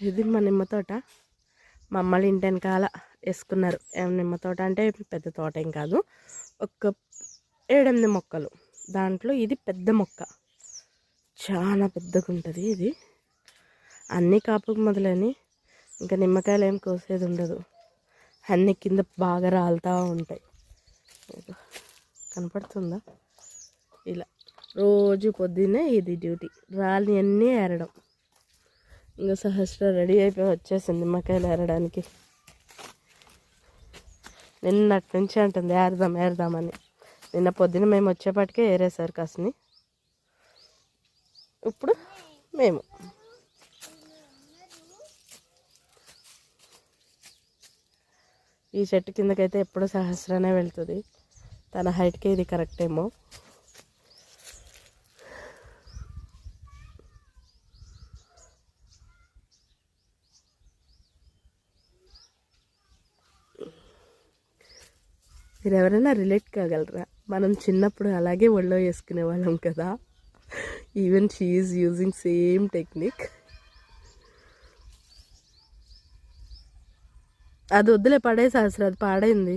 ఇది మా నిమ్మ తోట. మా అమ్మలు ఇంటి వెనకాల వేసుకున్నారు. నిమ్మ తోట అంటే పెద్ద తోట ఏం కాదు, ఒక 7-8 మొక్కలు. దాంట్లో ఇది పెద్ద మొక్క, చాలా పెద్దగా ఉంటుంది ఇది. అన్నీ కాపుకు మొదలని, ఇంకా నిమ్మకాయలు ఏం కోసేది ఉండదు. అన్నీ కింద బాగా రాలుతూ ఉంటాయి. కనపడుతుందా? ఇలా రోజు పొద్దున్నే ఇది డ్యూటీ, రాలిని అన్నీ ఏరడం. ఇంకా సహస్ర రెడీ అయిపోయి వచ్చేసింది నిమ్మకాయలు ఏరడానికి. నిన్నటి నుంచి అంటుంది ఏరదామని. నిన్న పొద్దున మేము వచ్చేపాటికే ఏరేసారు కాసుని. ఇప్పుడు మేము ఈ చెట్టు కిందకైతే ఎప్పుడు సహస్రనే వెళ్తుంది. తన హైట్కి ఇది కరెక్ట్ ఏమో. మీరు ఎవరైనా రిలేట్ కాగలరా? మనం చిన్నప్పుడు అలాగే ఒళ్ళో వేసుకునే వాళ్ళం కదా. Even she is using same technique. అది వద్దులే, పడే సహస్ర, అది పాడైంది.